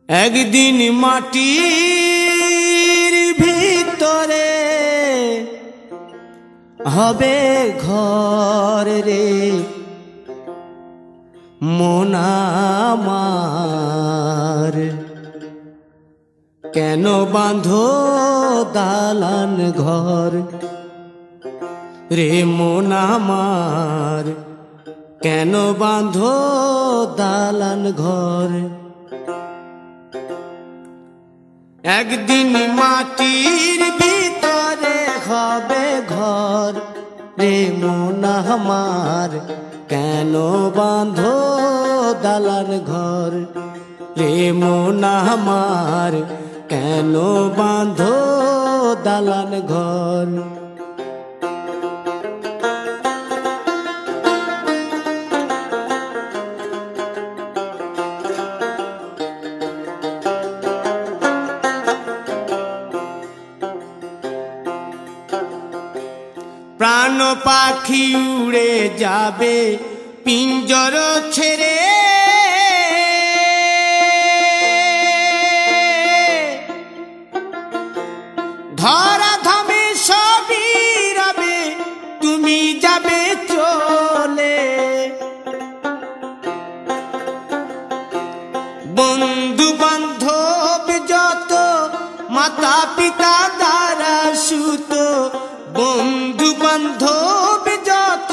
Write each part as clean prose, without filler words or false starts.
একদিন মাটির ভিতরে হবে ঘর রে মন আমার, কেন বাঁধো দালান ঘর রে মন আমার, কেন বাঁধো দালান ঘর। একদিন মাটির ভিতরে হবে ঘর রে মন আমার, কেন বাঁধো দালান ঘর রে মন আমার, কেন বাঁধো দালান ঘর। প্রাণ পাখি উড়ে যাবে পিঞ্জর ছেড়ে, ধরা ধামে সবই রবে তুমি যাবে চলে। বন্ধু বান্ধব যত মাতা পিতা দ্বারা সুত, বন্ধু বান্ধব যত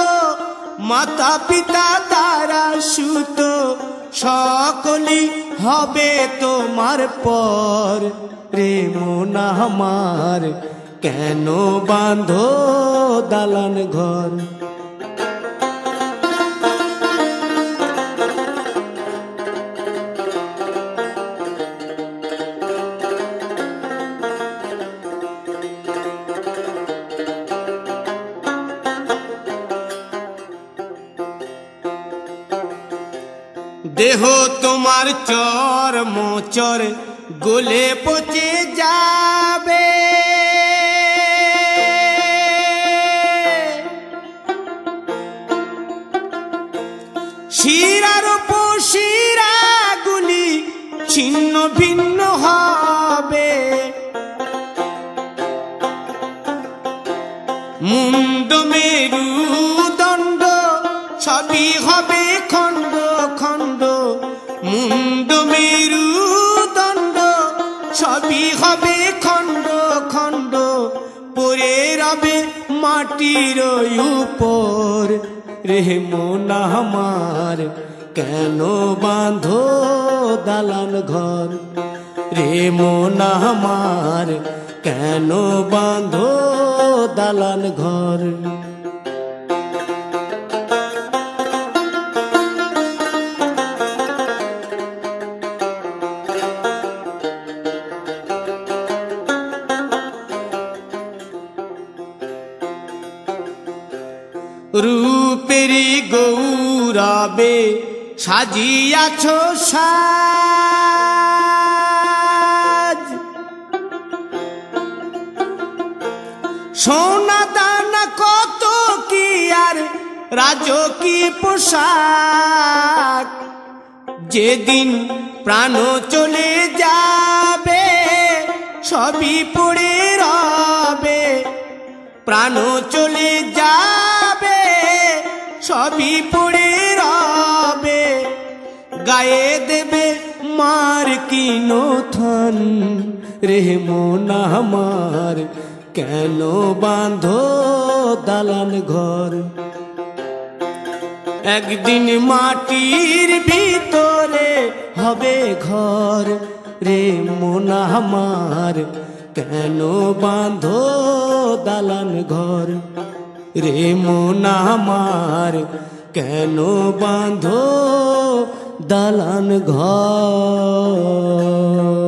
মাতা পিতা দ্বারা সুত, সকলই হবে তোমার পর রে মন আমার, কেন বাঁধো দালান ঘর। দেহ তোমার চর্ম চর গলে পচে যাবে, শিরার উপশিরা গুলি ছিন্ন ভিন্ন হবে, মুন্ড মেরুদণ্ড সবই হবে খণ্ড খণ্ড, মুন্ড মেরুদণ্ড সবই হবে খণ্ড খণ্ড, পড়ে রবে মাটির উপর রে মন আমার, কেন বাঁধো দালান ঘর রে মন আমার, কেন বাঁধো দালান ঘর। রূপেরি গৌরবে সাজিয়াছ সাজ, সোনা দানা কত কি আর রাজকীয় পোশাক, যেদিন প্রাণ চলে যাবে সবই পড়ে রবে, প্রাণ চলে যাবে সবই পড়ে রবে, গায়ে দেবে মার কিনো থান রে মন আমার, কেন বাঁধো দালান ঘর। একদিন মাটির ভিতরে হবে ঘর রে মন আমার, কেন বাঁধো দালান ঘর রে মন আমার, কেন বাঁধো দালান ঘর।